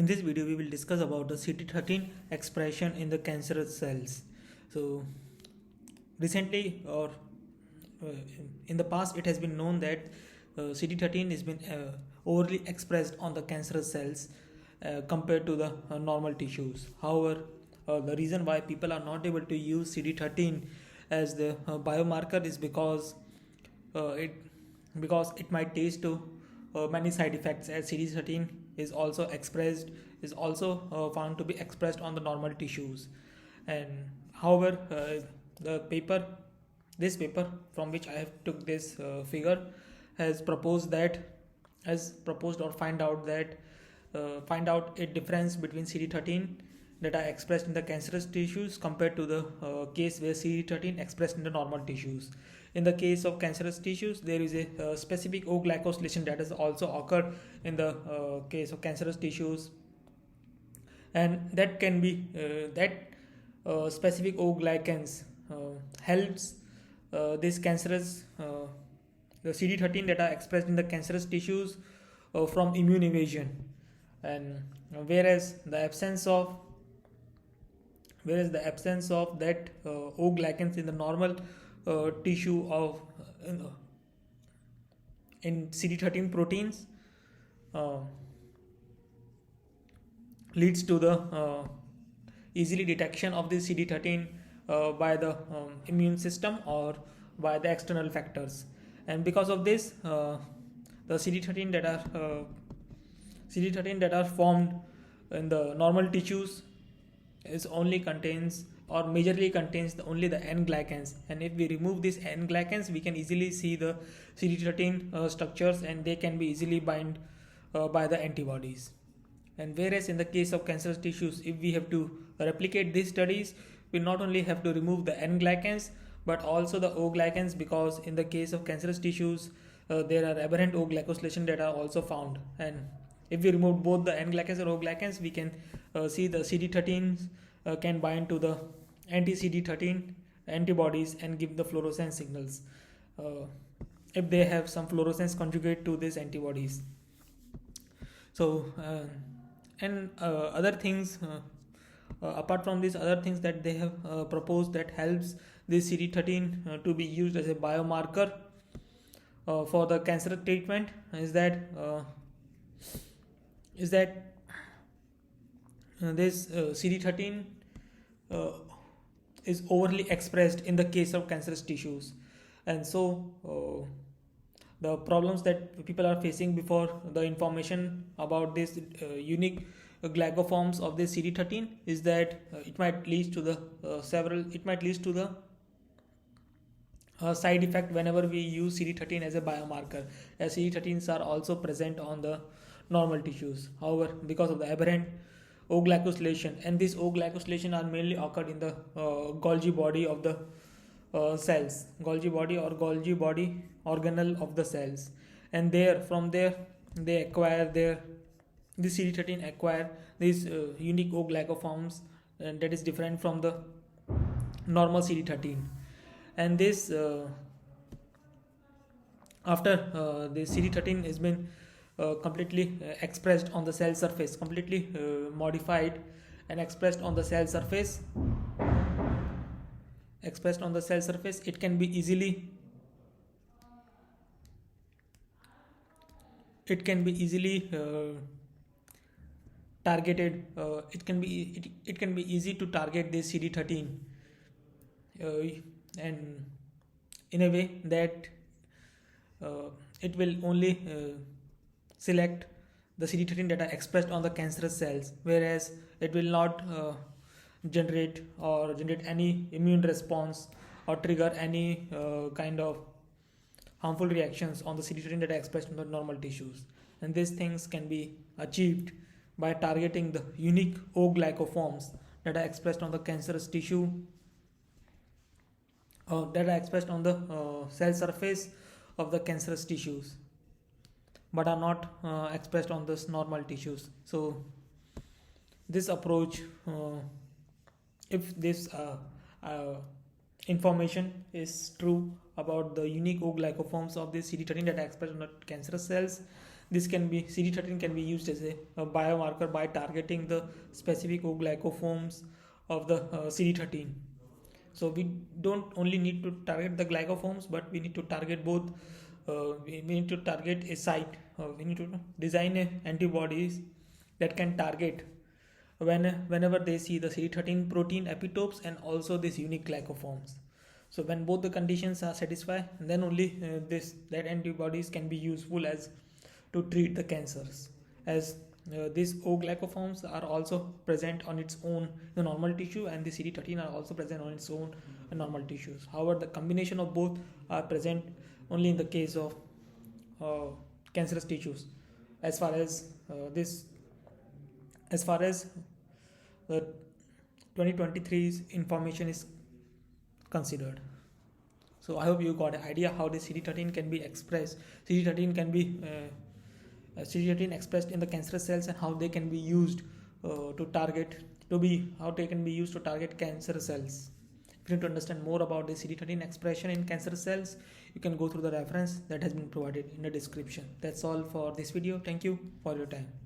In this video, we will discuss about the CD13 expression in the cancerous cells. So, recently or uh, in the past, it has been known that CD13 has been overly expressed on the cancerous cells compared to the normal tissues. However, the reason why people are not able to use CD13 as the biomarker is uh, it because it might lead to many side effects, as CD13 is also found to be expressed on the normal tissues. And however, the paper this paper from which I have took this figure has proposed or find out a difference between CD13 that are expressed in the cancerous tissues compared to the case where CD13 expressed in the normal tissues. In the case of cancerous tissues, there is a specific O-glycosylation that has also occurred in the case of cancerous tissues, and that can be specific O-glycans helps this cancerous the CD13 that are expressed in the cancerous tissues from immune evasion, and whereas the absence of that O-glycans in the normal tissue of in CD13 proteins leads to the easily detection of the CD13 by the immune system or by the external factors. And because of this, the CD13 that are formed in the normal tissues is only contains or majorly contains only the N-glycans, and if we remove these N-glycans, we can easily see the CD13 structures, and they can be easily bind by the antibodies. And whereas in the case of cancerous tissues, if we have to replicate these studies, we not only have to remove the N-glycans but also the O-glycans, because in the case of cancerous tissues there are aberrant O-glycosylation that are also found, and if we remove both the N-glycans and O-glycans, we can see the CD13 can bind to the anti-CD13 antibodies and give the fluorescence signals if they have some fluorescence conjugate to these antibodies. So and other things apart from these other things that they have proposed that helps this CD13 to be used as a biomarker for the cancer treatment is that this CD13 is overly expressed in the case of cancerous tissues, and so the problems that people are facing before the information about this unique glycoforms of this CD13 is that it might lead to the side effect whenever we use CD13 as a biomarker, as CD13s are also present on the normal tissues. However, because of the aberrant O-glycosylation, and this O-glycosylation are mainly occurred in the Golgi body of the cells, Golgi body or Golgi body organelle of the cells, and from there they acquire the CD13 acquire these unique O-glycoforms, and that is different from the normal CD13. And this after the CD13 has been completely expressed on the cell surface, completely modified and expressed on the cell surface, it can be easily targeted. It can be easy to target this CD13 and in a way that it will only select the CD13 that are expressed on the cancerous cells, whereas it will not generate any immune response or trigger any kind of harmful reactions on the CD13 that are expressed in the normal tissues. And these things can be achieved by targeting the unique O-glycoforms that are expressed on the cancerous tissue, that are expressed on the cell surface of the cancerous tissues, but are not expressed on the normal tissues. So this approach, if this information is true about the unique O-glycoforms of the CD13 that are expressed on the cancerous cells, this can be CD13 can be used as a biomarker by targeting the specific O-Glycoforms of the CD13. So we don't only need to target the glycoforms, but we need to target both. We need to target a site. We need to design antibodies that can target whenever they see the CD13 protein epitopes and also these unique glycoforms. So when both the conditions are satisfied, then only that antibodies can be useful as to treat the cancers, as these O-glycoforms are also present on its own in the normal tissue, and the CD13 are also present on its own in normal tissues. However, the combination of both are present only in the case of cancerous tissues. As far as the 2023's information is considered. So I hope you got an idea how the CD13 can be expressed. CD13 can be CD13 expressed in the cancerous cells, and how they can be used how they can be used to target cancer cells. If you need to understand more about the CD13 expression in cancer cells, you can go through the reference that has been provided in the description. That's all for this video. Thank you for your time.